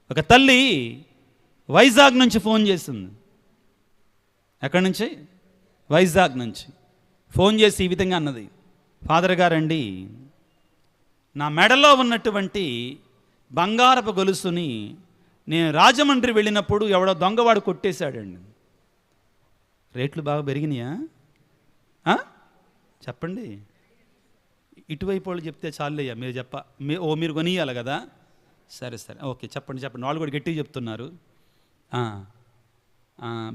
ఒక తల్లి వైజాగ్ నుంచి ఫోన్ చేసింది. ఎక్కడి నుంచి? వైజాగ్ నుంచి ఫోన్ చేసి ఈ విధంగా అన్నది, ఫాదర్ గారండి, నా మెడలో ఉన్నటువంటి బంగారపు గొలుసుని నేను రాజమండ్రి వెళ్ళినప్పుడు ఎవడో దొంగవాడు కొట్టేశాడండి. రేట్లు బాగా పెరిగినాయా? చెప్పండి. ఇటువైపు వాళ్ళు చెప్తే చాలయ్యా, మీరు మీరు కొనియాలి కదా. సరే ఓకే, చెప్పండి వాళ్ళు కూడా గట్టిగా చెప్తున్నారు.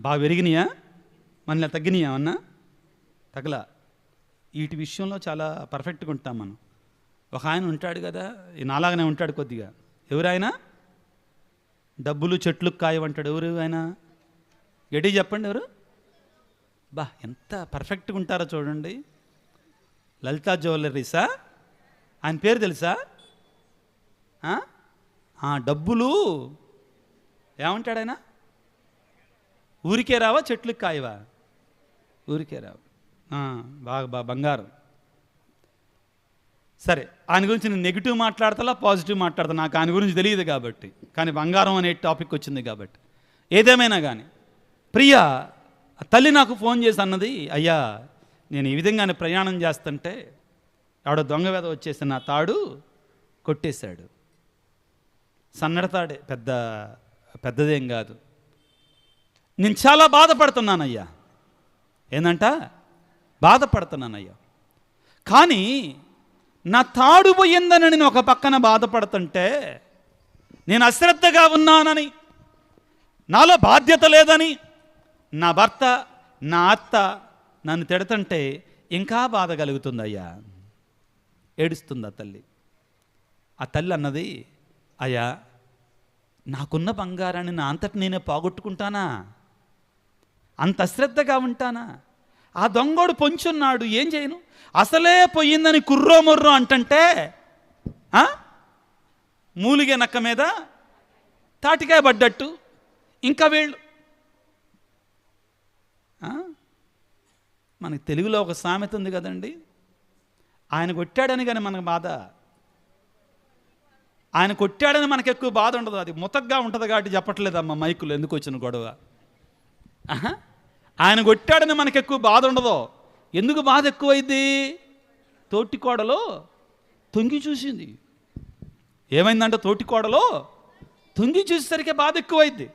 బాగా పెరిగినాయా? మన తగ్గినాయా? అన్నా తగలా. వీటి విషయంలో చాలా పర్ఫెక్ట్గా ఉంటాం మనం. ఒక ఆయన ఉంటాడు కదా, నాలాగానే ఉంటాడు కొద్దిగా. ఎవరైనా డబ్బులు చెట్లు కాయవంటాడు. ఎవరు ఆయన? గట్టిగా చెప్పండి. ఎవరు? ఎంత పర్ఫెక్ట్గా ఉంటారో చూడండి. లలితా జ్యువెలరీసా? ఆయన పేరు తెలుసా? డబ్బులు ఏమంటాడు ఆయన? ఊరికే రావా, చెట్లకు కాయవా? ఊరికే రావు. బాగా బంగారం. సరే, ఆయన గురించి నేను నెగిటివ్ మాట్లాడతా, పాజిటివ్ మాట్లాడతా, నాకు ఆయన గురించి తెలియదు కాబట్టి. కానీ బంగారం అనే టాపిక్ వచ్చింది కాబట్టి ఏదేమైనా కానీ, ప్రియా తల్లి నాకు ఫోన్ చేసి అన్నది, అయ్యా నేను ఈ విధంగానే ప్రయాణం చేస్తుంటే ఆవిడ దొంగ వేద వచ్చేసి నా తాడు కొట్టేశాడు. సన్నడతాడే, పెద్దదేం కాదు. నేను చాలా బాధపడుతున్నానయ్యా. ఏందంట? బాధపడుతున్నానయ్యా. కానీ నా తాడు పోయిందని నేను ఒక పక్కన బాధపడుతుంటే, నేను అశ్రద్ధగా ఉన్నానని, నాలో బాధ్యత లేదని నా భర్త నా అత్త నన్ను తిడుతుంటే ఇంకా బాధ కలుగుతుందయ్యా. ఏడుస్తుంది ఆ తల్లి. ఆ తల్లి అన్నది, అయ్యా నాకున్న బంగారాన్ని నా అంతటి నేనే పోగొట్టుకుంటానా? అంత అశ్రద్ధగా ఉంటానా? ఆ దొంగోడు పొంచున్నాడు, ఏం చేయను? అసలే పోయిందని కుర్రో మొర్రో అంటంటే మూలిగే నక్క మీద తాటికాయ పడ్డట్టు ఇంకా వీళ్ళు. మనకి తెలుగులో ఒక సామెత ఉంది కదండి, ఆయన కొట్టాడని కానీ మనకు బాధ, ఆయన కొట్టాడని మనకు ఎక్కువ బాధ ఉండదు. అది ముతగ్గా ఉంటుంది కాబట్టి చెప్పట్లేదమ్మా మైకులు, ఎందుకు వచ్చిన గొడవ. ఆయన కొట్టాడని మనకు ఎక్కువ బాధ ఉండదు. ఎందుకు బాధ ఎక్కువైంది? తోటికోడలో తొంగి చూసింది. ఏమైందంటే తోటికోడలో తొంగి చూసేసరికి బాధ ఎక్కువైంది.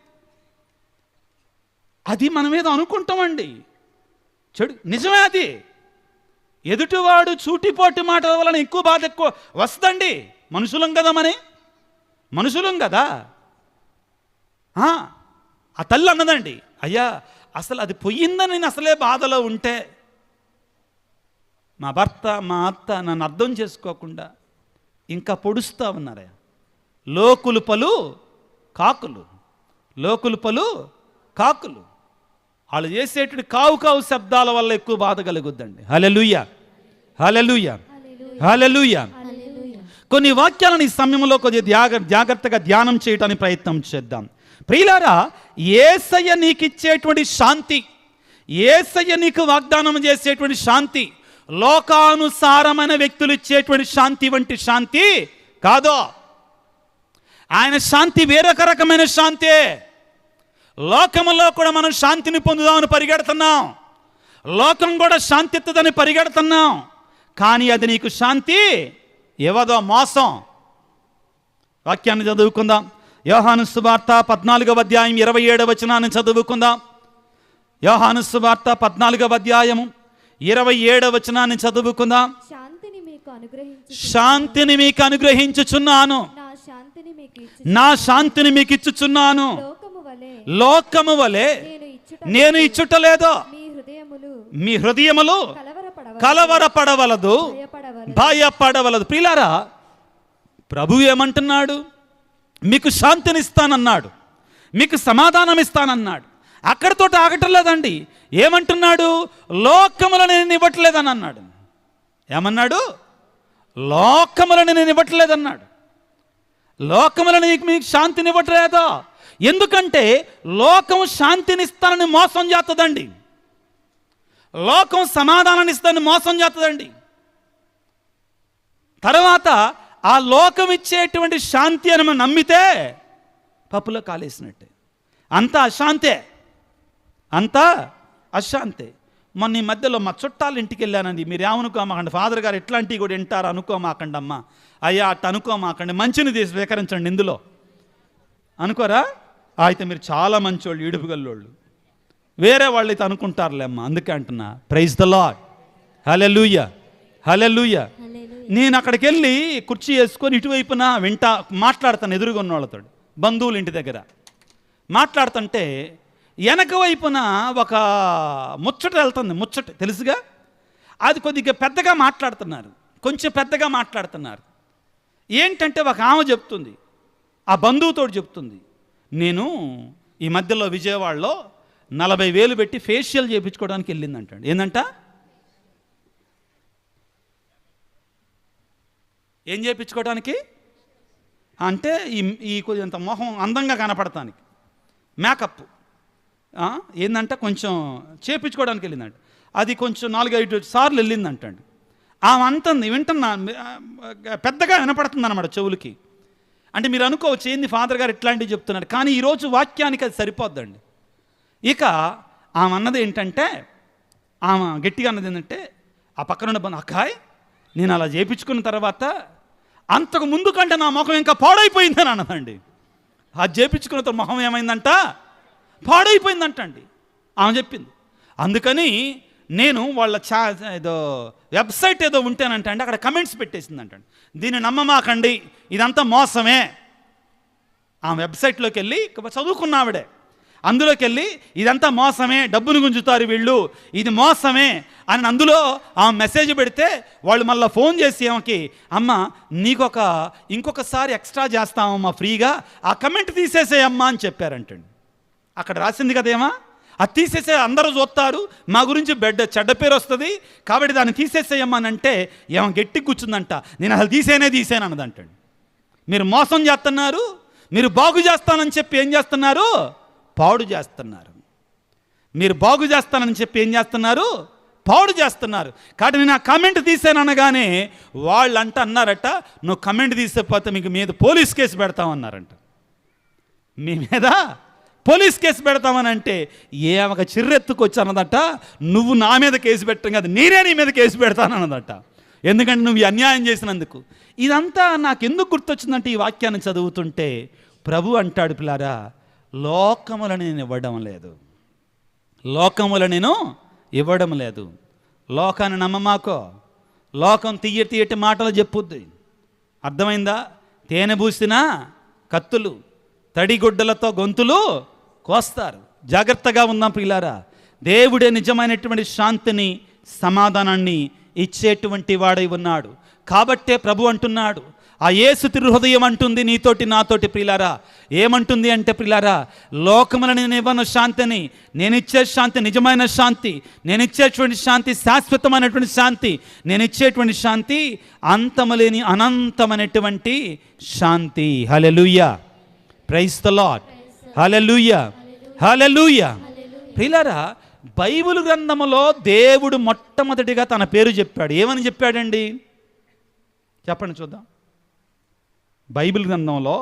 అది మన మీద అనుకుంటామండి. చెడు నిజమే అది. ఎదుటివాడు చూటిపోటి మాటల వలన ఎక్కువ బాధ ఎక్కువ వస్తుందండి. మనుషులం కదా, మనుషులం కదా. ఆ తల్లి అన్నదండి, అయ్యా అసలు అది పోయిందని నేను అసలే బాధలో ఉంటే మా భర్త మా అత్త నన్ను అర్థం చేసుకోకుండా ఇంకా పొడుస్తూ ఉన్నారయ్యా. లోకులు పలు కాకులు, లోకులు పలు కాకులు. వాళ్ళు చేసేటువంటి కావు శబ్దాల వల్ల ఎక్కువ బాధ కలుగుద్దండి. హల్లెలూయా, హల్లెలూయా, హల్లెలూయా. కొన్ని వాక్యాలను ఈ సమయంలో కొద్దిగా జాగ్రత్తగా ధ్యానం చేయడానికి ప్రయత్నం చేద్దాం. ప్రియులారా, యేసయ్య నీకు ఇచ్చేటువంటి శాంతి, యేసయ్య నీకు వాగ్దానం చేసేటువంటి శాంతి లోకానుసారమైన వ్యక్తులు ఇచ్చేటువంటి శాంతి వంటి శాంతి కాదు. ఆయన శాంతి వేరొక రకమైన శాంతి. లోకములో కూడా మనం శాంతిని పొందుదామని పరిగెడుతున్నాం, లోకం కూడా శాంతి ఇస్తుందని పరిగెడుతున్నాం. కానీ అది నీకు శాంతి ఇవ్వదో, మోసం. వాక్యాన్ని చదువుకుందాం. యోహాను సువార్త 14వ అధ్యాయం 27వ వచనాన్ని చదువుకుందాం. యోహాను సువార్త 14వ అధ్యాయము 27వ వచనాన్ని చదువుకుందాం. శాంతిని మీకు అనుగ్రహించుచున్నాను, నా శాంతిని మీకు ఇచ్చుచున్నాను. లోకము వలె నేను ఇచ్చుటలేదో మీ హృదయములు కలవరపడవలదు, భయపడవలదు. ప్రియులారా, ప్రభు ఏమంటున్నాడు? మీకు శాంతినిస్తానన్నాడు, మీకు సమాధానం ఇస్తానన్నాడు. అక్కడితో ఆగటం లేదండి. ఏమంటున్నాడు? లోకములో నేను ఇవ్వట్లేదని అన్నాడు. ఏమన్నాడు? లోకములో నేను ఇవ్వట్లేదన్నాడు. లోకములో మీకు శాంతిని ఇవ్వట్లేదా? ఎందుకంటే లోకం శాంతినిస్తానని మోసం చేస్తుందండి, లోకం సమాధానాన్ని ఇస్తానని మోసం చేస్తుందండి. తర్వాత ఆ లోకం ఇచ్చేటువంటి శాంతి అని మనం నమ్మితే పప్పులో కాలేసినట్టే. అంతా అశాంతే, అంతా అశాంతే. మొన్న ఈ మధ్యలో మా చుట్టాల ఇంటికి వెళ్ళానండి. మీరు ఏమనుకోమాకండి, ఫాదర్ గారు ఎట్లాంటివి కూడా వింటారు అనుకోమాకండి అమ్మ. అయ్యా అట్ట అనుకోమాకండి, మంచిని తీసి స్వీకరించండి ఇందులో అనుకోరా. అయితే మీరు చాలా మంచోళ్ళు, ఈడుపుగల్లోళ్ళు. వేరే వాళ్ళు అయితే అనుకుంటారులే అమ్మ, అందుకే అంటున్నా. ప్రైజ్ ద లార్డ్, హల్లెలూయా, హల్లెలూయా. నేను అక్కడికి వెళ్ళి కుర్చీ వేసుకొని ఇటువైపున మాట్లాడతాను ఎదురుగా వాళ్ళతో, బంధువుల ఇంటి దగ్గర మాట్లాడుతుంటే వెనక వైపున ఒక ముచ్చట వెళ్తుంది. ముచ్చట తెలుసుగా, అది కొద్దిగా పెద్దగా మాట్లాడుతున్నారు, కొంచెం పెద్దగా మాట్లాడుతున్నారు. ఏంటంటే ఒక ఆమె చెప్తుంది, ఆ బంధువుతో చెప్తుంది, నేను ఈ మధ్యలో విజయవాడలో 40,000 పెట్టి ఫేషియల్ చేయించుకోవడానికి వెళ్ళిందంటండి. ఏందంట, ఏం చేయించుకోవడానికి అంటే ఈ కొంచెంత మొహం అందంగా కనపడటానికి మేకప్ ఏందంట కొంచెం చేయించుకోవడానికి వెళ్ళిందంట. అది కొంచెం 4-5 సార్లు వెళ్ళిందంటండి. ఆమె అంటుంది, వింటున్నా, పెద్దగా వినపడుతుంది అన్నమాట చెవులకి. అంటే మీరు అనుకోవచ్చు ఏంది ఫాదర్ గారు ఇట్లాంటివి చెప్తున్నాడు, కానీ ఈరోజు వాక్యానికి అది సరిపోద్దండి. ఇక ఆమె అన్నది ఏంటంటే, ఆమె గట్టిగా అన్నది ఏంటంటే, ఆ పక్కన అక్కాయ్ నేను అలా చేయించుకున్న తర్వాత అంతకు ముందు కంటే నా ముఖం ఇంకా పాడైపోయిందని అన్నదండి. అది చేయించుకున్న ముఖం ఏమైందంట, పాడైపోయిందంటండి ఆమె చెప్పింది. అందుకని నేను వాళ్ళ ఏదో వెబ్సైట్ ఏదో ఉంటేనంట అండి, అక్కడ కమెంట్స్ పెట్టేసిందంటండి, దీన్ని నమ్మమాకండి, ఇదంతా మోసమే. ఆ వెబ్సైట్లోకి వెళ్ళి చదువుకున్న ఆవిడే, అందులోకి వెళ్ళి ఇదంతా మోసమే, డబ్బును గుంజుతారు వీళ్ళు, ఇది మోసమే అని అందులో ఆమె మెసేజ్ పెడితే వాళ్ళు మళ్ళీ ఫోన్ చేసి ఆమెకి, అమ్మ ఇంకొకసారి ఎక్స్ట్రా చేస్తామమ్మా ఫ్రీగా, ఆ కమెంట్ తీసేసేయమ్మా అని చెప్పారంటండి. అక్కడ రాసింది కదేమా, అది తీసేసే, అందరూ చూస్తారు, మా గురించి చెడ్డ పేరు వస్తుంది, కాబట్టి దాన్ని తీసేసేయమ్మా అని అంటే ఏమో గట్టి కూర్చుందంట, నేను అసలు తీసేను అన్నదంటండి. మీరు మోసం చేస్తున్నారు, మీరు బాగు చేస్తానని చెప్పి ఏం చేస్తున్నారు, పాడు చేస్తున్నారు. మీరు బాగు చేస్తానని చెప్పి ఏం చేస్తున్నారు, పాడు చేస్తున్నారు. కాబట్టి నేను ఆ కమెంట్ తీసాను అనగానే వాళ్ళు అన్నారట, నువ్వు కమెంట్ తీసేపోతే మీకు మీద పోలీస్ కేసు పెడతామన్నారంట. మీ మీద పోలీస్ కేసు పెడతామని అంటే ఒక చిర్రెత్తుకొచ్చి అన్నదట, నువ్వు నా మీద కేసు పెట్టడం కాదు, నేనే నీ మీద కేసు పెడతానన్నదట, ఎందుకంటే నువ్వు అన్యాయం చేసినందుకు. ఇదంతా నాకు ఎందుకు గుర్తొచ్చిందంటే, ఈ వాక్యాన్ని చదువుతుంటే ప్రభు అంటాడు, పిల్లారా, లోకములను నేను ఇవ్వడం లేదు, లోకములు నేను ఇవ్వడం లేదు. లోకాన్ని నమ్మమాకో, లోకం తీయటి మాటలు చెప్పుద్ది, అర్థమైందా? తేనె పూసిన కత్తులు, తడిగుడ్డలతో గొంతులు కోస్తారు. జాగ్రత్తగా ఉందాం ప్రియులారా. దేవుడే నిజమైనటువంటి శాంతిని, సమాధానాన్ని ఇచ్చేటువంటి వాడై ఉన్నాడు. కాబట్టే ప్రభు అంటున్నాడు, ఆ యేసు తిరుహృదయం అంటుంది నీతోటి నాతోటి ప్రియులారా, ఏమంటుంది అంటే ప్రియులారా, లోకములను నేను ఇవ్వను శాంతిని, నేను ఇచ్చే శాంతి నిజమైన శాంతి, నేను ఇచ్చేటువంటి శాంతి శాశ్వతమైనటువంటి శాంతి, నేను ఇచ్చేటువంటి శాంతి అంతములేని అనంతమైనటువంటి శాంతి. హల్లెలూయా, ప్రైజ్ ద లార్డ్, హల్లెలూయా, హల్లెలూయా. ప్రియులారా, బైబిల్ గ్రంథములో దేవుడు మొట్టమొదటిగా తన పేరు చెప్పాడు. ఏమని చెప్పాడండి చెప్పండి చూద్దాం. బైబిల్ గ్రంథంలో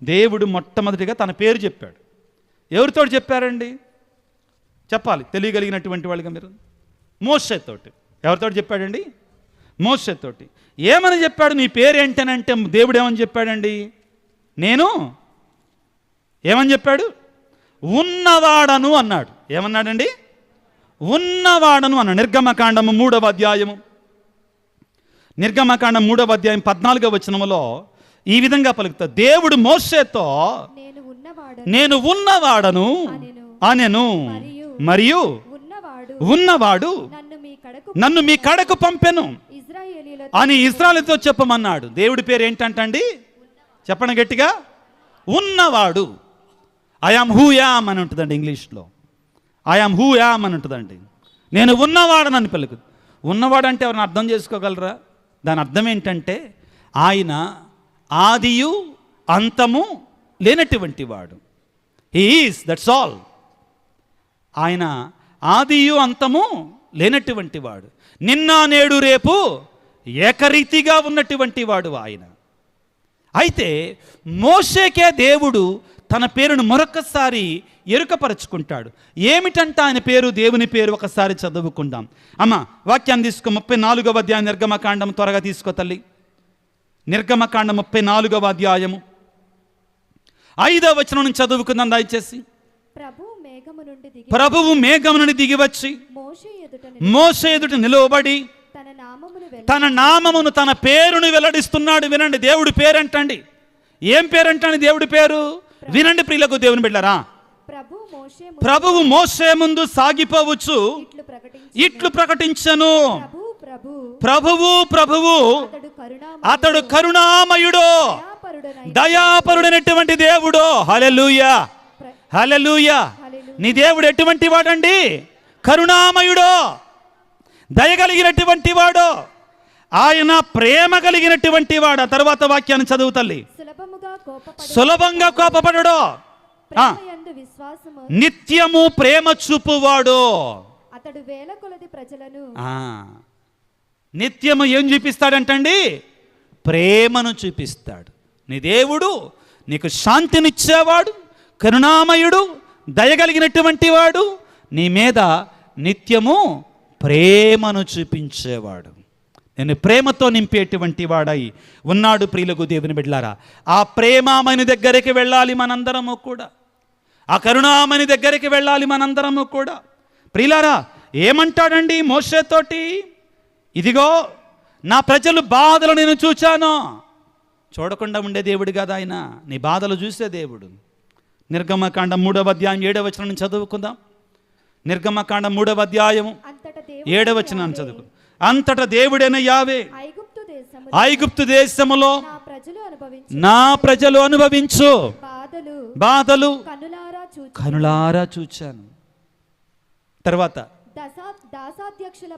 దేవుడు మొట్టమొదటిగా తన పేరు చెప్పాడు. ఎవరితో చెప్పారండి చెప్పాలి, తెలియగలిగినటువంటి వాళ్ళుగా మీరు. మోషేతోటి. ఎవరితో చెప్పాడండి? మోషేతోటి. ఏమని చెప్పాడు, నీ పేరు ఏంటనంటే దేవుడు ఏమని చెప్పాడండి, నేను ఏమని చెప్పాడు, ఉన్నవాడను అన్నాడు. ఏమన్నాడండి? ఉన్నవాడను అన్నాడు. నిర్గమకాండము 3వ అధ్యాయము, నిర్గమకాండం 3వ అధ్యాయం 14వ వచనములో ఈ విధంగా పలుకుతా, దేవుడు మోషేతో నేను ఉన్నవాడను అనెను, మరియు ఉన్నవాడు నన్ను మీ కడకు పంపెను అని ఇశ్రాయేలుతో చెప్పమన్నాడు. దేవుడి పేరు ఏంటంటండి, చెప్పండి గట్టిగా, ఉన్నవాడు. ఐఆమ్ హూ యామ్ అని ఉంటుందండి ఇంగ్లీష్లో. ఐఆమ్ హూ యామ్ అని ఉంటుందండి. నేను ఉన్నవాడని అని పలుకు. ఉన్నవాడు అంటే ఎవరిని అర్థం చేసుకోగలరా? దాని అర్థం ఏంటంటే, ఆయన ఆదియు అంతము లేనటువంటి వాడు. He is, that's all. ఆయన ఆదియు అంతము లేనటువంటి వాడు, నిన్న నేడు రేపు ఏకరీతిగా ఉన్నటువంటి వాడు ఆయన. అయితే మోషేకే దేవుడు తన పేరును మరొకసారి ఎరుకపరుచుకుంటాడు. ఏమిటంటే ఆయన పేరు, దేవుని పేరు. ఒకసారి చదువుకుందాం. అమ్మ వాక్యాన్ని తీసుకో. 34వ అధ్యాయం నిర్గమకాండం, త్వరగా తీసుకో తల్లి. నిర్గమకాండం 34వ అధ్యాయము 5వ వచనం నుంచి చదువుకుందాం దయచేసి. ప్రభువు మేఘము నుండి దిగి వచ్చి మోషే ఎదుట నిలవబడి తన నామమును, తన పేరును వెల్లడిస్తున్నాడు. వినండి, దేవుడి పేరంటండి. ఏం పేరంటండి దేవుడి పేరు? వినండి ప్రియులకు దేవుని బిడ్డలారా. ప్రభువు మోషే ముందు సాగిపోవచ్చు ఇట్లు ప్రకటించను, ప్రభువు ప్రభువు అతడు కరుణామయుడు, దయాపరుడైనటువంటి దేవుడు. హల్లెలూయా, హల్లెలూయా. నీ దేవుడు ఎటువంటి వాడండి? కరుణామయుడు, దయగలిగినటువంటి వాడు, ఆయన ప్రేమ కలిగినటువంటి వాడు. ఆ తర్వాత వాక్యాన్ని చదువు తల్లి. సులభంగా కోపపడడు, నిత్యము ప్రేమ చూపువాడు. అతడు వేల కొలది ప్రజలను నిత్యము ఏం చూపిస్తాడంటండి? ప్రేమను చూపిస్తాడు. నీ దేవుడు నీకు శాంతినిచ్చేవాడు, కరుణామయుడు, దయగలిగినటువంటి వాడు, నీ మీద నిత్యము ప్రేమను చూపించేవాడు. నేను ప్రేమతో నింపేటువంటి వాడై ఉన్నాడు. ప్రియులకు దేవుని బిడ్డలారా, ఆ ప్రేమామని దగ్గరికి వెళ్ళాలి మనందరము కూడా. ఆ కరుణామని దగ్గరికి వెళ్ళాలి మనందరము కూడా. ప్రియులారా, ఏమంటాడండి మోషేతోటి? ఇదిగో నా ప్రజలు బాధలు నేను చూచాను. చూడకుండా ఉండే దేవుడు కదా ఆయన, నీ బాధలు చూసే దేవుడు. నిర్గమకాండం 3వ అధ్యాయం 7వ వచనం నుంచి చదువుకుందాం. నిర్గమకాండం 3వ అధ్యాయము 7వ వచనాన్ని చదువుకుందాం. అంతటా దేవుడైన యావే ఐగుప్తు దేశములో నా ప్రజలు అనుభవించు బాధలు కనులారా చూచాను. తర్వాత దాస్యాధ్యక్షుల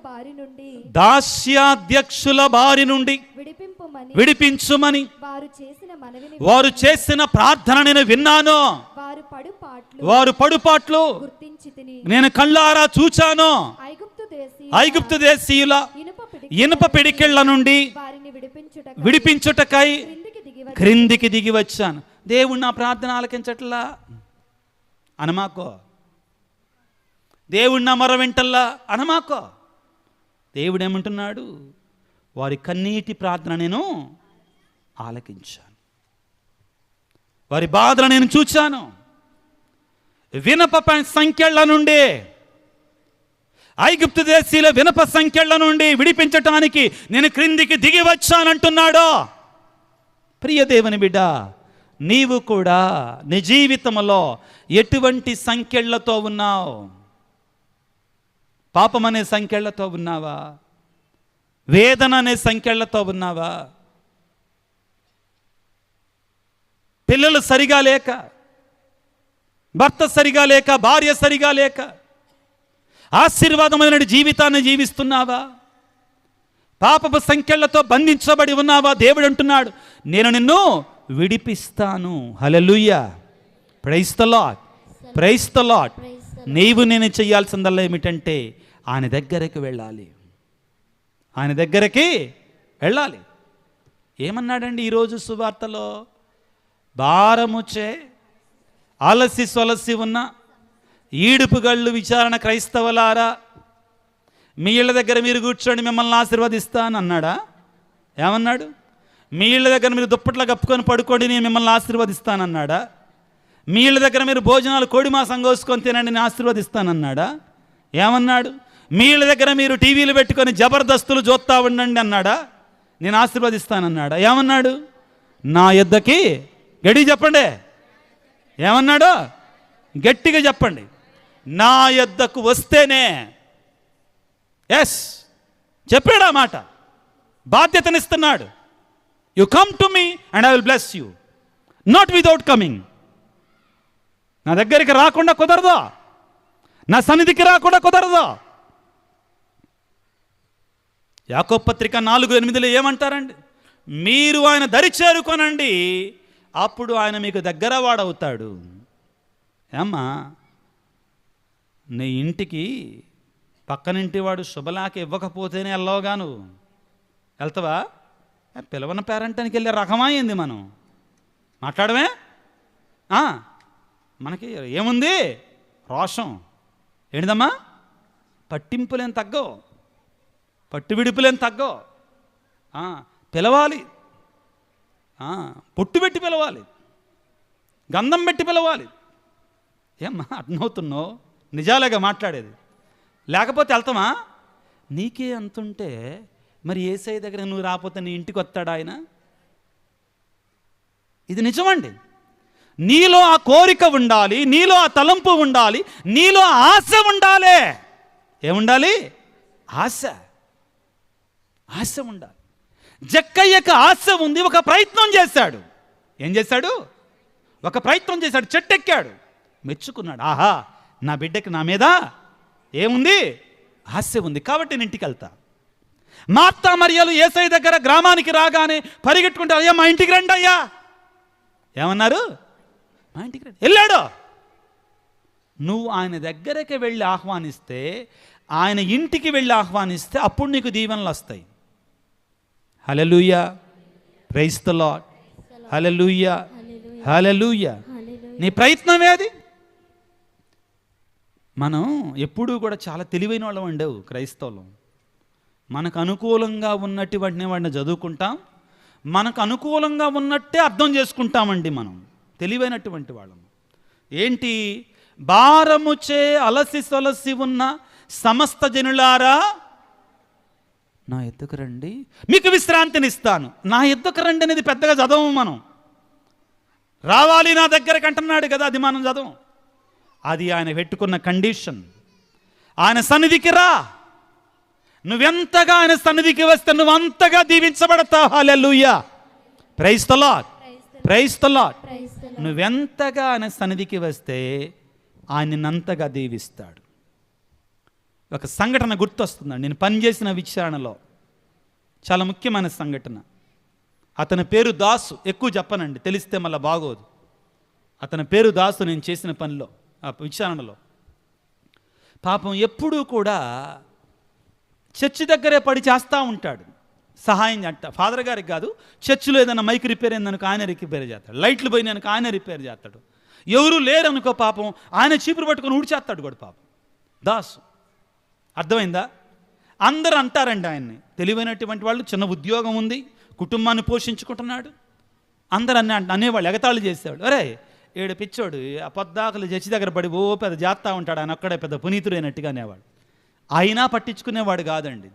బారి నుండి విడిపించుమని వారు చేసిన ప్రార్థన నేను విన్నాను. వారు పడుపాట్లు నేను కళ్ళారా చూచాను. ఐగుప్తు దేశీయుల ఇనుప పిడికిళ్ల నుండి విడిపించుటకై క్రిందికి దిగి వచ్చాను. దేవుడు నా ప్రార్థన ఆలకించట్లా అనమాకో, దేవుడు నా మొర వింటల్లా అనమాకో. దేవుడు ఏమంటున్నాడు? వారి కన్నీటి ప్రార్థన నేను ఆలకించాను, వారి బాధలు నేను చూచాను. వినప సంఖ్యల నుండి, ఐగుప్తు దేశీయుల వినప సంఖ్యల నుండి విడిపించటానికి నేను క్రిందికి దిగి వచ్చానంటున్నాడు. ప్రియ దేవుని బిడ్డ, నీవు కూడా నీ జీవితంలో ఎటువంటి సంఖ్యలతో ఉన్నావు? పాపం అనే సంఖ్యలతో ఉన్నావా? వేదన అనే సంఖ్యలతో ఉన్నావా? పిల్లలు సరిగా లేక, భర్త సరిగా లేక, భార్య సరిగా లేక ఆశీర్వాదమైన జీవితాన్ని జీవిస్తున్నావా? పాపపు సంఖ్యలతో బంధించబడి ఉన్నావా? దేవుడు అంటున్నాడు, నేను నిన్ను విడిపిస్తాను. Hallelujah, praise the Lord, praise the Lord. నీవు నేను చేయాల్సిందల్లా ఏమిటంటే ఆయన దగ్గరికి వెళ్ళాలి, ఆయన దగ్గరికి వెళ్ళాలి. ఏమన్నాడండి ఈరోజు సువార్తలో? భారముచే అలసి సొలసి ఉన్న ఈడుపుగళ్ళు విచారణ క్రైస్తవులారా, మీ ఇళ్ళ దగ్గర మీరు కూర్చోండి, మిమ్మల్ని ఆశీర్వదిస్తాను అన్నాడా? ఏమన్నాడు? మీ ఇళ్ళ దగ్గర మీరు దుప్పట్లో కప్పుకొని పడుకోండి, నేను మిమ్మల్ని ఆశీర్వదిస్తానన్నాడా? మీ ఇళ్ళ దగ్గర మీరు భోజనాలు కోడి మాంసం కోసుకొని తినండి, నేను ఆశీర్వదిస్తానన్నాడా? ఏమన్నాడు? మీ ఇళ్ళ దగ్గర మీరు టీవీలు పెట్టుకొని జబర్దస్తులు చూస్తూ ఉండండి అన్నాడా? నేను ఆశీర్వదిస్తానన్నాడా? ఏమన్నాడు? నా యొద్దకి గడి చెప్పండి. ఏమన్నాడు? గట్టిగా చెప్పండి. నా యొద్దకు వస్తేనే. ఎస్, చెప్పాడు ఆ మాట. బాధ్యతనిస్తున్నాడు. You come to me and I will bless you, not without coming. నా దగ్గరికి రాకుండా కుదరదా? నా సన్నిధికి రాకుండా కుదరదా? యాకోబు పత్రిక 4:8 ఏమంటారండి? మీరు ఆయన దరి చేరుకొనండి, అప్పుడు ఆయన మీకు దగ్గర వాడవుతాడు. ఏమ్మా, నీ ఇంటికి పక్కనింటి వాడు శుభలాక ఇవ్వకపోతేనే వెళ్ళవుగా? నువ్వు వెళ్తావా? పిలవన పేరంటానికి వెళ్ళే రకమైంది మనం మాట్లాడమే. మనకి ఏముంది? రోషం. ఏంటిదమ్మా? పట్టింపులేం తగ్గవు, పట్టు విడుపులేం తగ్గవు. పిలవాలి, పొట్టు పెట్టి పిలవాలి, గంధం పెట్టి పిలవాలి. ఏమ్మా అర్థమవుతున్నావు? నిజాలేగా మాట్లాడేది. లేకపోతే వెళ్తామా? నీకే అంతుంటే మరి యేసయ్య దగ్గర నువ్వు రాకపోతే నీ ఇంటికి వస్తాడా ఆయన? ఇది నిజమండి. నీలో ఆ కోరిక ఉండాలి, నీలో ఆ తలంపు ఉండాలి, నీలో ఆశ ఉండాలి. ఏముండాలి? ఆశ. ఆశ ఉండాలి. జక్కయ్యకు ఆశ ఉంది, ఒక ప్రయత్నం చేశాడు. ఏం చేశాడు? ఒక ప్రయత్నం చేశాడు, చెట్టెక్కాడు, మెచ్చుకున్నాడు. ఆహా, నా బిడ్డకి నా మీద ఏముంది? ఆశ ఉంది, కాబట్టి నేను ఇంటికి వెళ్తా. మార్తా మరియలు యేసయ్య దగ్గర గ్రామానికి రాగానే పరిగెట్టుకుంటే, అయ్యా మా ఇంటికి రండి అయ్యా. ఏమన్నారు? మా ఇంటికి రండి. వెళ్ళాడు. నువ్వు ఆయన దగ్గరికి వెళ్ళి ఆహ్వానిస్తే, ఆయన ఇంటికి వెళ్ళి ఆహ్వానిస్తే అప్పుడు నీకు దీవెనలు వస్తాయి. హల్లెలూయా, ప్రైజ్ ది లార్డ్, హల్లెలూయా, హల్లెలూయా. నీ ప్రయత్నమే అది. మనం ఎప్పుడూ కూడా చాలా తెలివైన వాళ్ళం ఉండవు క్రైస్తవులం. మనకు అనుకూలంగా ఉన్నటువంటి వాడిని చదువుకుంటాం, మనకు అనుకూలంగా ఉన్నట్టే అర్థం చేసుకుంటామండి. మనం తెలివైనటువంటి వాళ్ళం. ఏంటి? భారముచే అలసి సొలసి ఉన్న సమస్త జనులారా నా ఎద్దుకు రండి, మీకు విశ్రాంతినిస్తాను. నా ఎద్దుకు రండి అనేది పెద్దగా చదవము మనం. రావాలి నా దగ్గరకు అంటున్నాడు కదా, అది మనం చదవం. అది ఆయన పెట్టుకున్న కండిషన్. ఆయన సన్నిధికి రా. నువ్వెంతగా ఆయన సన్నిధికి వస్తే నువ్వు అంతగా దీవించబడతావు. Hallelujah, praise the Lord, praise the Lord. నువ్వెంతగా ఆయన సన్నిధికి వస్తే ఆయన నిన్నంతగా దీవిస్తాడు. ఒక సంఘటన గుర్తొస్తుందండి. నేను పనిచేసిన విచారణలో చాలా ముఖ్యమైన సంఘటన. అతని పేరు దాసు. ఎక్కువ చెప్పనండి, తెలిస్తే మళ్ళీ బాగోదు. అతని పేరు దాసు. నేను చేసిన పనిలో, ఆ విచారణలో పాపం ఎప్పుడూ కూడా చర్చి దగ్గరే పడి చేస్తూ ఉంటాడు సహాయం. ఫాదర్ గారికి కాదు, చర్చిలో ఏదైనా మైక్ రిపేర్ అయిందనుకో ఆయన రిపేర్ చేస్తాడు, లైట్లు పోయినానుకో ఆయన రిపేర్ చేస్తాడు, ఎవరు లేరనుకో పాపం ఆయన చీపురు పట్టుకొని ఊడ్చేస్తాడు కూడా పాపం దాసు. అర్థమైందా? అందరూ అంటారండి ఆయన్ని తెలివైనటువంటి వాళ్ళు, చిన్న ఉద్యోగం ఉంది, కుటుంబాన్ని పోషించుకుంటున్నాడు. అందరూ అనేవాళ్ళు, ఎగతాళి చేసేవాళ్ళు. అరే ఏడు పిచ్చోడు, ఆ పొద్దాకలు చర్చి దగ్గర పడి ఓ పెద్ద చేస్తూ ఉంటాడు, ఆయన అక్కడే పెద్ద పునీతుడైనట్టుగా అనేవాడు. అయినా పట్టించుకునేవాడు కాదండి,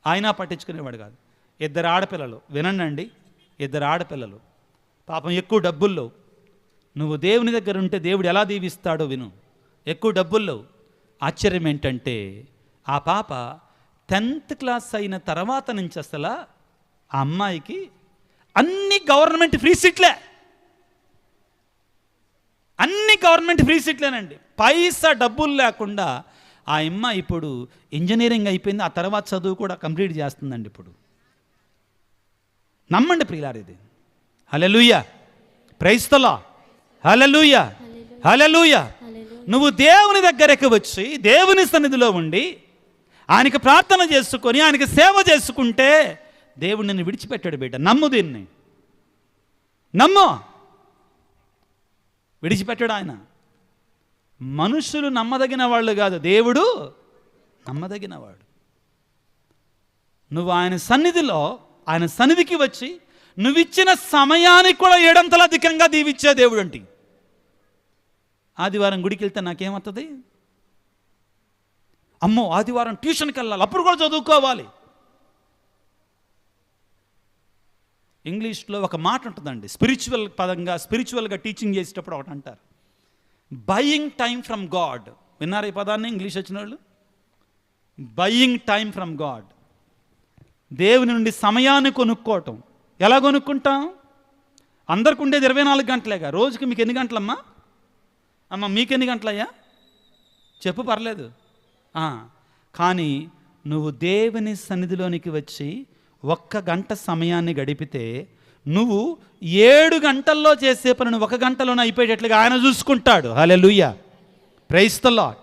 అయినా పట్టించుకునేవాడు కాదు. ఇద్దరు ఆడపిల్లలు, వినండి, ఇద్దరు ఆడపిల్లలు పాపం ఎక్కువ డబ్బుల్లో. నువ్వు దేవుని దగ్గర ఉంటే దేవుడు ఎలా దీవిస్తాడో విను. ఎక్కువ డబ్బుల్లో. ఆశ్చర్యం ఏంటంటే ఆ పాప 10th క్లాస్ అయిన తర్వాత నుంచి అసలు ఆ అమ్మాయికి అన్ని గవర్నమెంట్ ఫ్రీ సీట్లే, అన్ని గవర్నమెంట్ ఫ్రీ సీట్లేనండి. పైసా డబ్బులు లేకుండా ఆ అమ్మాయి ఇప్పుడు ఇంజనీరింగ్ అయిపోయింది, ఆ తర్వాత చదువు కూడా కంప్లీట్ చేస్తుందండి ఇప్పుడు. నమ్మండి ప్రియులారా ఇది. హల్లెలూయా, ప్రైజ్ ది లార్డ్, హల్లెలూయా, హల్లెలూయా. నువ్వు దేవుని దగ్గరకు వచ్చి దేవుని సన్నిధిలో ఉండి ఆయనకి ప్రార్థన చేసుకొని ఆయనకి సేవ చేసుకుంటే దేవుడు నిన్ను విడిచిపెట్టాడు బిడ్డ. నమ్ము దీన్ని, నమ్ము. విడిచిపెట్టాడు ఆయన. మనుషులు నమ్మదగిన వాళ్ళు కాదు, దేవుడు నమ్మదగినవాడు. నువ్వు ఆయన సన్నిధిలో, ఆయన సన్నిధికి వచ్చి నువ్విచ్చిన సమయానికి కూడా 7 అధికంగా దీవిచ్చే దేవుడు అంటే. ఆదివారం గుడికి వెళ్తే నాకేమవుతుంది? అమ్మో ఆదివారం ట్యూషన్కి వెళ్ళాలి, అప్పుడు కూడా చదువుకోవాలి. ఇంగ్లీష్లో ఒక మాట ఉంటుందండి, స్పిరిచువల్ పదంగా, స్పిరిచువల్గా టీచింగ్ చేసేటప్పుడు ఒకటి అంటారు, బయింగ్ టైం ఫ్రమ్ గాడ్. విన్నారు ఈ పదాన్ని? ఇంగ్లీష్ వచ్చిన వాళ్ళు, బయింగ్ టైం ఫ్రమ్ గాడ్. దేవుని నుండి సమయాన్ని కొనుక్కోవటం. ఎలా కొనుక్కుంటాం? అందరికి ఉండేది 24 గంటలేగా. రోజుకి మీకు ఎన్ని గంటలమ్మా? అమ్మ మీకెన్ని గంటలయ్యా చెప్పు, పర్లేదు. కానీ నువ్వు దేవుని సన్నిధిలోనికి వచ్చి 1 గంట సమయాన్ని గడిపితే నువ్వు 7 గంటల్లో చేసే పని 1 గంటలోనే అయిపోయేటట్లుగా ఆయన చూసుకుంటాడు. హల్లెలూయా, ప్రైజ్ ది లార్డ్.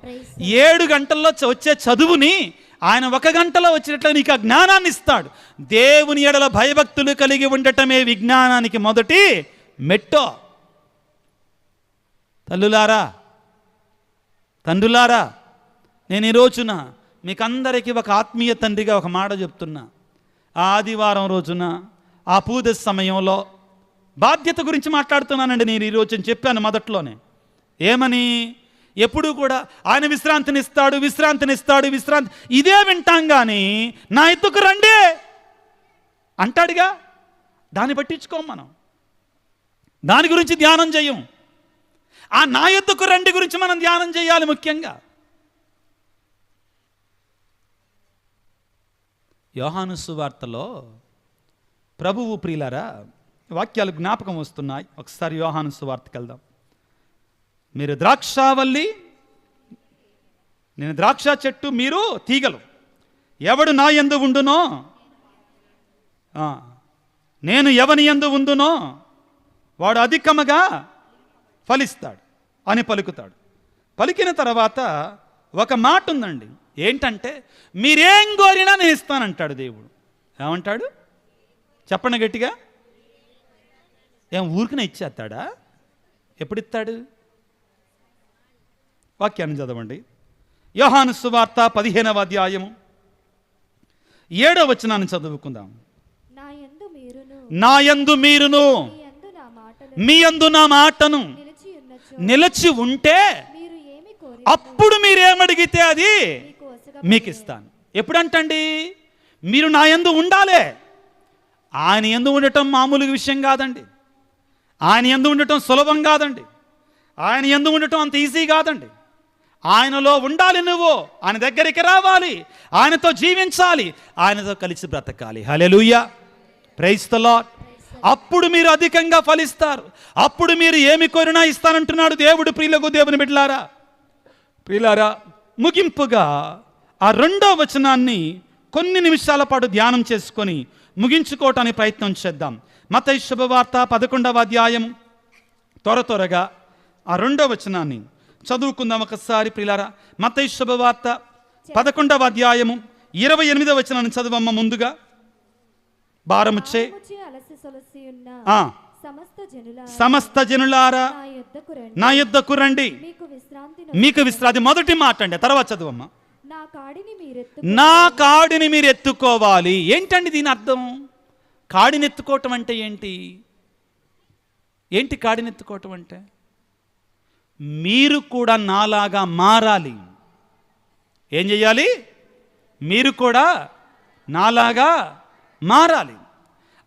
7 గంటల్లో వచ్చే చదువుని ఆయన 1 గంటలో వచ్చేటట్లుగా నీకు ఆ జ్ఞానాన్ని ఇస్తాడు. దేవుని ఎడల భయభక్తులు కలిగి ఉండటమే విజ్ఞానానికి మొదటి మెట్టో. తల్లులారా, తండ్రులారా, నేను ఈ రోజున మీకందరికీ ఒక ఆత్మీయ తండ్రిగా ఒక మాట చెప్తున్నా. ఆ ఆదివారం రోజున ఆ పూజ సమయంలో బాధ్యత గురించి మాట్లాడుతున్నానండి. నేను ఈ రోజున చెప్పాను మొదట్లోనే. ఏమని? ఎప్పుడూ కూడా ఆయన విశ్రాంతినిస్తాడు, ఇదే వింటాం కానీ నా ఎత్తుకు రండి అంటాడుగా. దాన్ని పట్టించుకోం మనం, దాని గురించి ధ్యానం చేయం. ఆ నా ఎత్తుకు రండి గురించి మనం ధ్యానం చేయాలి ముఖ్యంగా. యోహాను సువార్తలో ప్రభువు, ప్రియులారా, వాక్యాలు జ్ఞాపకం వస్తున్నాయి. ఒకసారి యోహాను సువార్తకి వెళ్దాం. మీరు ద్రాక్షావల్లి, నేను ద్రాక్ష చెట్టు, మీరు తీగలు. ఎవడు నా యందు ఉండునో, నేను ఎవని యందు ఉండునో వాడు అధికముగా ఫలిస్తాడు అని పలుకుతాడు. పలికిన తర్వాత ఒక మాట ఉందండి. ఏంటంటే, మీరేం కోరినా నేను ఇస్తానంటాడు దేవుడు. ఏమంటాడు చెప్పండి గట్టిగా. ఏం ఊరికనే ఇచ్చేస్తాడా? ఎప్పుడిస్తాడు? వాక్యాన్ని చదవండి. యోహాను సువార్త 15వ అధ్యాయము 7వ వచనాన్ని చదువుకుందాం. నా యందు మీరును మీ యందు నా మాటను నిలిచి ఉంటే అప్పుడు మీరేమడిగితే అది మీకు ఇస్తాను. ఎప్పుడంటండి? మీరు నా యందు ఉండాలి. ఆయన యందు ఉండటం మామూలు విషయం కాదండి. ఆయన యందు ఉండటం సులభం కాదండి. ఆయన యందు ఉండటం అంత ఈజీ కాదండి. ఆయనలో ఉండాలి. నువ్వు ఆయన దగ్గరికి రావాలి, ఆయనతో జీవించాలి, ఆయనతో కలిసి బ్రతకాలి. హల్లెలూయా, ప్రైజ్ ది లార్డ్. అప్పుడు మీరు అధికంగా ఫలిస్తారు. అప్పుడు మీరు ఏమి కోరినా ఇస్తానంటున్నాడు దేవుడు. ప్రియులకు దేవుని ప్రియులారా, ముగింపుగా ఆ 2వ వచనాన్ని కొన్ని నిమిషాల పాటు ధ్యానం చేసుకొని ముగించుకోవటానికి ప్రయత్నం చేద్దాం. మత్తయి శుభవార్త 11వ అధ్యాయం త్వరగా ఆ 2వ వచనాన్ని చదువుకుందాం ఒకసారి. ప్రియులారా, మత్తయి శుభవార్త 11వ అధ్యాయము 28వ వచనాన్ని చదువమ్మ. ముందుగా భారముచ్చే సమస్త జనులారా నా యుద్ధకు రండి, మీకు విశ్రాంతి. మొదటి మాట అండి, తర్వాత చదువమ్మ. నా కాడిని మీరు ఎత్తుకోవాలి. ఏంటండి దీని అర్థం? కాడిని ఎత్తుకోవటం అంటే ఏంటి కాడిని ఎత్తుకోవటం అంటే? మీరు కూడా నాలాగా మారాలి. ఏం చెయ్యాలి? మీరు కూడా నాలాగా మారాలి.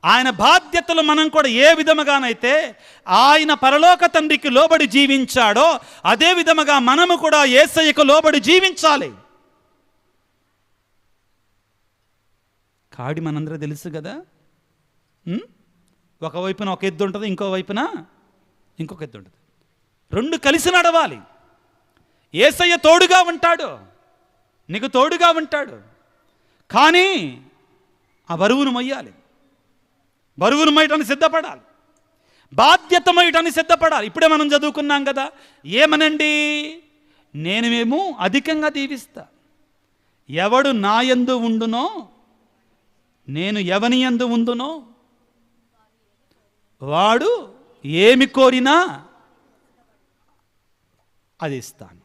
ఆయన బాధ్యతలు మనం కూడా ఏ విధముగానైతే ఆయన పరలోక తండ్రికి లోబడి జీవించాడో అదే విధముగా మనము కూడా యేసయ్యకు లోబడి జీవించాలి. కాడి మనందరూ తెలుసు కదా. ఒకవైపున ఒక ఎద్దు ఉంటుంది, ఇంకో వైపున ఇంకొక ఎద్దు ఉంటుంది. 2 కలిసి నడవాలి. యేసయ్య తోడుగా ఉంటాడు, నీకు తోడుగా ఉంటాడు. కానీ ఆ బరువును మొయ్యాలి. బరువును మోయటానికి సిద్ధపడాలి, బాధ్యత మోయటానికి సిద్ధపడాలి. ఇప్పుడే మనం చదువుకున్నాం కదా. ఏమనండి? నేనేమో అధికంగా దీవిస్తా. ఎవడు నా యందు ఉండునో, నేను ఎవని యందు ఉండునో వాడు ఏమి కోరినా అది ఇస్తాను.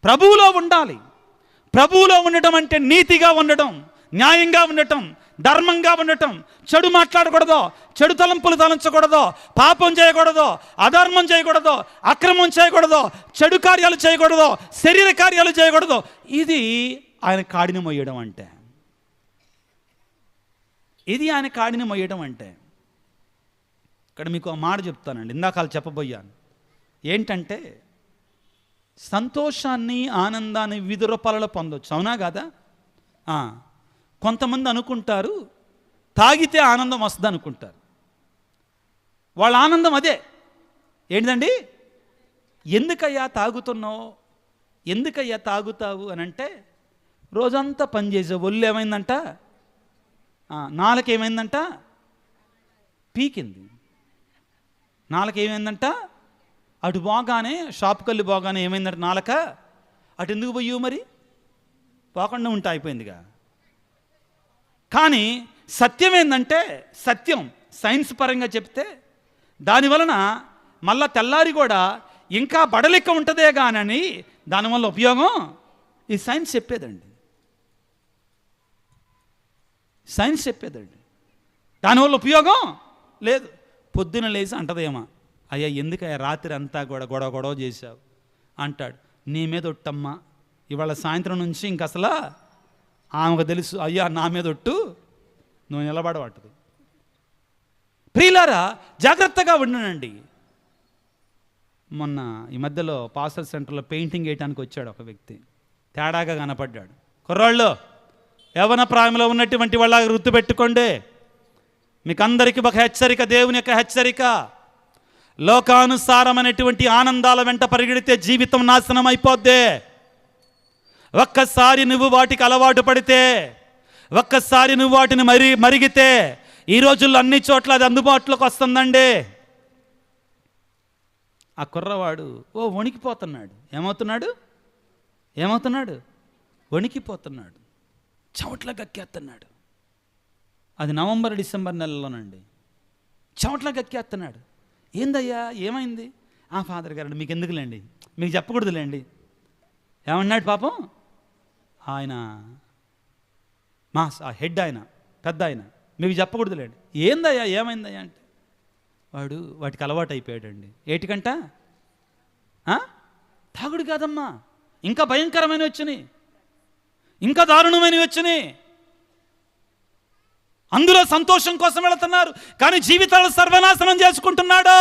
ప్రభువులో ఉండాలి. ప్రభువులో ఉండటం అంటే నీతిగా ఉండటం, న్యాయంగా ఉండటం, ధర్మంగా ఉండటం, చెడు మాట్లాడకూడదు, చెడు తలంపులు తలంచకూడదు, పాపం చేయకూడదు, అధర్మం చేయకూడదు, అక్రమం చేయకూడదు, చెడు కార్యాలు చేయకూడదు, శరీర కార్యాలు చేయకూడదు. ఇది ఆయన కాడిని మొయ్యడం అంటే. ఇది ఆయన కాడిని మొయ్యడం అంటే. ఇక్కడ మీకు ఆ మాట చెప్తానండి, ఇందాక చెప్పబోయాను. ఏంటంటే, సంతోషాన్ని, ఆనందాన్ని వివిధ రూపాలలో పొందొచ్చు. అవునా కాదా? కొంతమంది అనుకుంటారు తాగితే ఆనందం వస్తుంది అనుకుంటారు. వాళ్ళ ఆనందం అదే. ఏంటిదండి? ఎందుకయ్యా తాగుతున్నావు, ఎందుకయ్యా తాగుతావు అని అంటే, రోజంతా పనిచేసే ఒళ్ళు ఏమైందంట, నాలుక ఏమైందంట, పీకింది. నాలుక ఏమైందంట, అటు పోగానే, షాప్కి వెళ్ళి పోగానే ఏమైందంట నాలుక, అటు ఎందుకు పోయావు మరి, పోకుండా ఉంటే అయిపోయిందిగా. కానీ సత్యం ఏంటంటే, సత్యం సైన్స్ పరంగా చెప్తే దానివలన మళ్ళా తెల్లారి కూడా ఇంకా బడలిక ఉంటుందే కానని దానివల్ల ఉపయోగం ఈ సైన్స్ చెప్పేదండి. సైన్స్ చెప్పేదండి. దానివల్ల ఉపయోగం లేదు. పొద్దున లేచి అంటదేమో, అయ్యా ఎందుకయ్యా రాత్రి అంతా కూడా గొడవ చేశావు అంటాడు. నీ మీద ఒట్టమ్మా, ఇవాళ సాయంత్రం నుంచి ఇంక అసలు ఆమెకు తెలుసు, అయ్యా నా మీద ఒట్టు, నువ్వు నిలబడబట్టదు. ప్రియులారా, జాగ్రత్తగా ఉండండి. మొన్న ఈ మధ్యలో పాస్టర్ సెంటర్లో పెయింటింగ్ వేయడానికి వచ్చాడు ఒక వ్యక్తి. తేడాగా కనపడ్డాడు. కుర్రాళ్ళు, యవ్వన ప్రాయంలో ఉన్నటువంటి వాళ్ళ గుర్తుపెట్టుకోండి, మీకు అందరికీ ఒక హెచ్చరిక, దేవుని యొక్క హెచ్చరిక. లోకానుసారమైనటువంటి ఆనందాల వెంట పరిగెడితే జీవితం నాశనం అయిపోద్ది. ఒక్కసారి నువ్వు వాటికి అలవాటు పడితే, ఒక్కసారి నువ్వు వాటిని మరిగితే, ఈ రోజుల్లో అన్ని చోట్ల అది అందుబాటులోకి వస్తుందండి. ఆ కుర్రవాడు వణికిపోతున్నాడు. ఏమవుతున్నాడు? వణికిపోతున్నాడు, చెమట్ల గక్కేస్తున్నాడు. అది నవంబర్ డిసెంబర్ నెలలోనండి. చెమట్ల గక్కేస్తున్నాడు. ఏందయ్యా ఏమైంది? ఫాదర్ గారు మీకు ఎందుకులేండి, మీకు చెప్పకూడదులేండి. ఏమన్నాడు పాపం ఆయన, ఆ హెడ్ ఆయన, పెద్ద ఆయన, మీకు చెప్పకూడదులేండి. ఏందయ్యా ఏమైందయ్యా అంటే, వాటికి అలవాటు అయిపోయాడండి. ఏటికంట? తాగుడు కాదమ్మా, ఇంకా భయంకరమైనవి వచ్చినాయి, ఇంకా దారుణమైనవి వచ్చినాయి. అందులో సంతోషం కోసం వెళుతున్నారు, కానీ జీవితాలు సర్వనాశనం చేసుకుంటున్నాడు.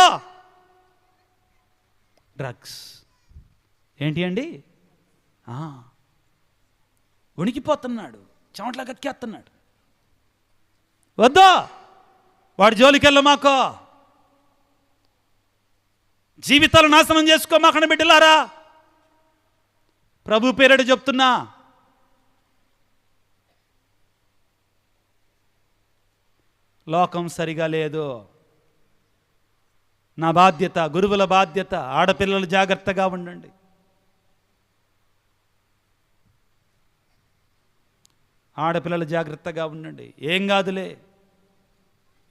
డ్రగ్స్ ఏంటి అండి? వణికిపోతున్నాడు, చెమట్లా గక్కేస్తున్నాడు. వద్దా వాడి జోలికెళ్ళ మాకో, జీవితాలు నాశనం చేసుకోమాకండి బిడ్డలారా. ప్రభు పేరట చెప్తున్నా, లోకం సరిగా లేదు. నా బాధ్యత, గురువుల బాధ్యత. ఆడపిల్లలు జాగ్రత్తగా ఉండండి. ఆడపిల్లలు జాగ్రత్తగా ఉండండి. ఏం కాదులే,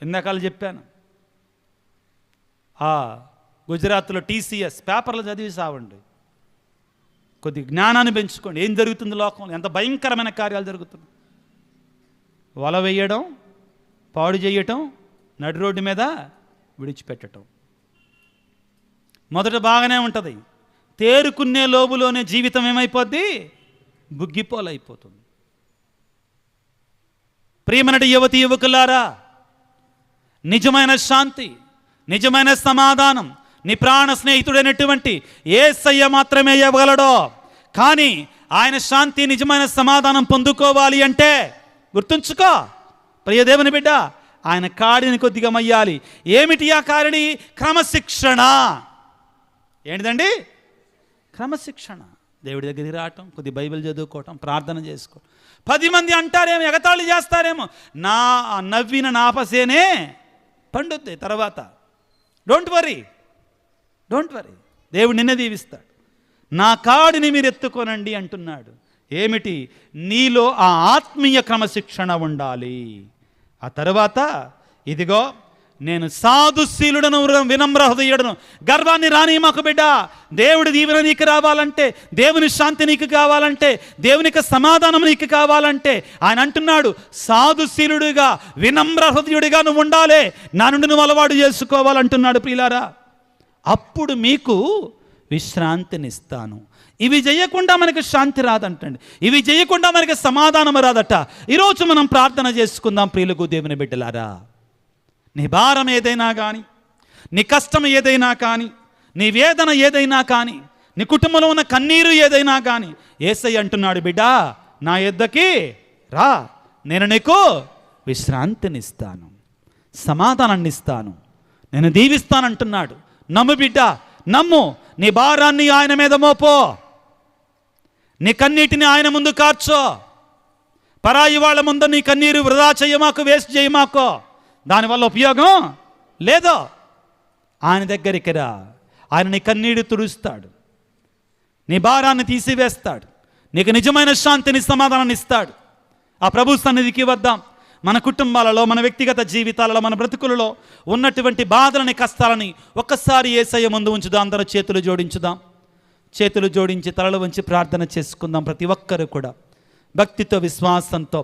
ఇందాకాలు చెప్పాను. గుజరాత్లో TCS పేపర్లు చదివి సావండి. కొద్ది జ్ఞానాన్ని పెంచుకోండి. ఏం జరుగుతుంది లోకంలో, ఎంత భయంకరమైన కార్యాలు జరుగుతుంది. వల వేయడం, పాడు చేయటం, నడి రోడ్డు మీద విడిచిపెట్టడం. మొదట బాగానే ఉంటుంది, తేరుకునే లోబులోనే జీవితం ఏమైపోద్ది? బుగ్గిపోలైపోతుంది. ప్రియమైన యువతి యువకులారా, నిజమైన శాంతి, నిజమైన సమాధానం నీ ప్రాణ స్నేహితుడైనటువంటి యేసయ్య మాత్రమే ఇవ్వగలడు. కానీ ఆయన శాంతి, నిజమైన సమాధానం పొందుకోవాలి అంటే గుర్తుంచుకో ప్రియ దేవుని బిడ్డ, ఆయన కాడిని కొద్దిగా మయ్యాలి. ఏమిటి ఆ కాడిని? క్రమశిక్షణ. ఏంటిదండి? క్రమశిక్షణ. దేవుడి దగ్గరికి రావటం, కొద్ది బైబిల్ చదువుకోవటం, ప్రార్థన చేసుకోవటం. 10 మంది అంటారేమో, ఎగతాళి చేస్తారేమో, నా నవ్విన నాపసేనే పండుద్ది తర్వాత. డోంట్ వరీ, దేవుడు నిన్నే దీవిస్తాడు. నా కాడిని మీరు ఎత్తుకోనండి అంటున్నాడు. ఏమిటి? నీలో ఆ ఆత్మీయ క్రమశిక్షణ ఉండాలి. ఆ తర్వాత ఇదిగో నేను సాధుశీలుడను, వినమ్ర హృదయుడను. గర్వాన్ని రాని మాకు బిడ్డ. దేవుడి దీవెన నీకు రావాలంటే, దేవుని శాంతి నీకు కావాలంటే, దేవునికి సమాధానం నీకు కావాలంటే ఆయన అంటున్నాడు, సాధుశీలుడిగా, వినమ్ర హృదయుడిగా నువ్వు ఉండాలి. నా నుండి నువ్వు అలవాటు చేసుకోవాలంటున్నాడు. ప్రియులారా, అప్పుడు మీకు విశ్రాంతినిస్తాను. ఇవి చేయకుండా మనకి శాంతి రాదంటండి. ఇవి చేయకుండా మనకి సమాధానం రాదట. ఈరోజు మనం ప్రార్థన చేసుకుందాం ప్రియులకు దేవుని బిడ్డలారా. నీ భారం ఏదైనా కానీ, నీ కష్టం ఏదైనా కానీ, నీ వేదన ఏదైనా కానీ, నీ కుటుంబంలో ఉన్న కన్నీరు ఏదైనా కానీ, యేసయ్య అంటున్నాడు, బిడ్డా నా యొద్దకి రా, నేను నీకు విశ్రాంతినిస్తాను, సమాధానాన్ని ఇస్తాను, నేను దీవిస్తానంటున్నాడు. నమ్ము బిడ్డ, నమ్ము. నీ భారాన్ని ఆయన మీద మోపో, నీ కన్నీటిని ఆయన ముందు కార్చో. పరాయి వాళ్ళ ముందు నీ కన్నీరు వృధా చేయమాకు, వేస్ట్ చేయమాకో. దానివల్ల ఉపయోగం లేదో. ఆయన దగ్గరికి రా, ఆయన నీ కన్నీరు తుడుస్తాడు, నీ భారాన్ని తీసివేస్తాడు, నీకు నిజమైన శాంతిని, సమాధానాన్ని ఇస్తాడు. ఆ ప్రభు సన్నిధికి వద్దాం. మన కుటుంబాలలో, మన వ్యక్తిగత జీవితాలలో, మన బ్రతుకులలో ఉన్నటువంటి బాధలని, కష్టాలని ఒక్కసారి యేసయ్య ముందు ఉంచుదాం. అందరూ చేతులు జోడించుదాం. చేతులు జోడించి తలలు వంచి ప్రార్థన చేసుకుందాం. ప్రతి ఒక్కరూ కూడా భక్తితో, విశ్వాసంతో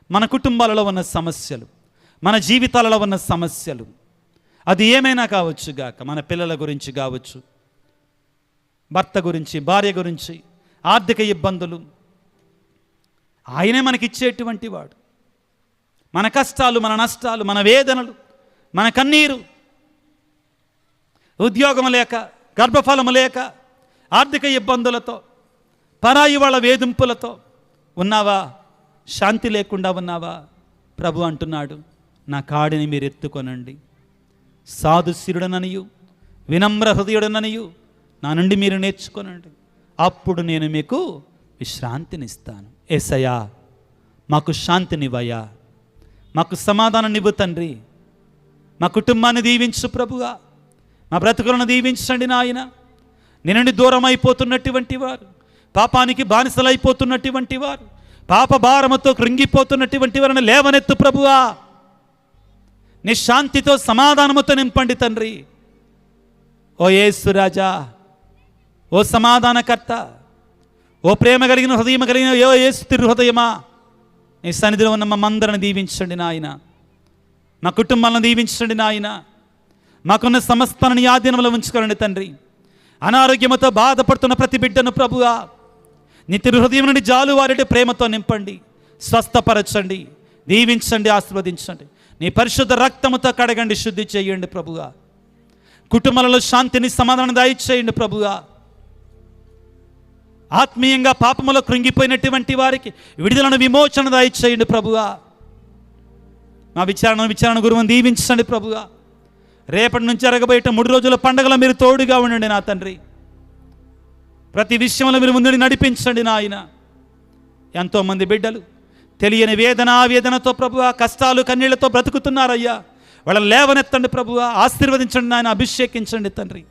మన కుటుంబాలలో ఉన్న సమస్యలు, మన జీవితాలలో ఉన్న సమస్యలు, అది ఏమైనా కావచ్చు గాక, మన పిల్లల గురించి కావచ్చు, భర్త గురించి, భార్య గురించి, ఆర్థిక ఇబ్బందులు, ఆయనే మనకిచ్చేటువంటి వాడు. మన కష్టాలు, మన నష్టాలు, మన వేదనలు, మన కన్నీరు, ఉద్యోగం లేక, గర్భఫలము లేక, ఆర్థిక ఇబ్బందులతో, పరాయి వాళ్ళ వేధింపులతో ఉన్నావా? శాంతి లేకుండా ఉన్నావా? ప్రభు అంటున్నాడు, నా కాడిని మీరు ఎత్తుకొనండి, సాధుశిరుడననియు వినమ్ర హృదయుడననియు నా నుండి మీరు నేర్చుకొనండి, అప్పుడు నేను మీకు విశ్రాంతినిస్తాను. యేసయ్యా, మాకు శాంతినివ్వయ్యా, మాకు సమాధానాన్నివ్వు తండ్రి. మా కుటుంబాన్ని దీవించు ప్రభుగా, మా బ్రతుకులను దీవించండి నాయన. నీ నుండి దూరం అయిపోతున్నటువంటి వారు, పాపానికి బానిసలైపోతున్నటువంటి వారు, పాప భారముతో కృంగిపోతున్నటువంటి వారిని లేవనెత్తు ప్రభువా. నీ శాంతితో, సమాధానముతో నింపండి తండ్రి. ఓ యేసు రాజా, ఓ సమాధానకర్త, ఓ ప్రేమ కలిగిన హృదయం కలిగిన ఓ యేసు తిరు హృదయమా, నీ సన్నిధిలో ఉన్న మమ్మందరిని దీవించండి నాయన. మా కుటుంబాలను దీవించండి నాయన. మాకున్న సమస్తాన్ని ఆధీనంలో ఉంచుకోండి తండ్రి. అనారోగ్యముతో బాధపడుతున్న ప్రతి బిడ్డను ప్రభువా, నీ తిరు హృదయం నుండి జాలువారి ప్రేమతో నింపండి, స్వస్థపరచండి, దీవించండి, ఆశీర్వదించండి. నీ పరిశుద్ధ రక్తముతో కడగండి, శుద్ధి చేయండి ప్రభువా. కుటుంబాలలో శాంతిని, సమాధానం దయచేయండి ప్రభువా. ఆత్మీయంగా పాపములో కృంగిపోయినటువంటి వారికి విడుదలను, విమోచన దయచేయండి ప్రభువా. మా విచారణ గురువుని దీవించండి ప్రభువా. రేపటి నుంచి జరగబోయే 3 రోజుల పండుగలో మీరు తోడుగా ఉండండి నా తండ్రి. ప్రతి విషయంలో మీరు ముందుని నడిపించండి నాయన. ఎంతోమంది బిడ్డలు తెలియని వేదనతో ప్రభువా, కష్టాలు కన్నీళ్లతో బ్రతుకుతున్నారయ్యా. వాళ్ళని లేవనెత్తండి ప్రభువా, ఆశీర్వదించండి నాయన, అభిషేకించండి తండ్రి.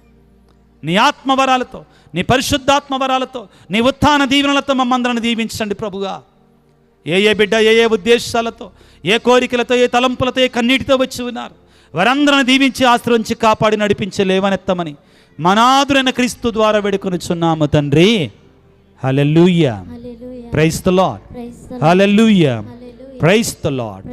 నీ ఆత్మవరాలతో, నీ పరిశుద్ధాత్మవరాలతో, నీ ఉత్థాన దీవెనలతో మమ్మందరిని దీవించండి ప్రభువా. ఏ బిడ్డ ఏ ఉద్దేశాలతో, ఏ కోరికలతో, ఏ తలంపులతో, ఏ కన్నీటితో వచ్చి ఉన్నారు, వారందరిని దీవించి, ఆశ్రయించి, కాపాడి, నడిపించి లేవనెత్తమని మనాదురైన క్రీస్తు ద్వారా వేడుకొనుచున్నాము తండ్రి. Hallelujah. Praise the Lord. Hallelujah. Praise the lord.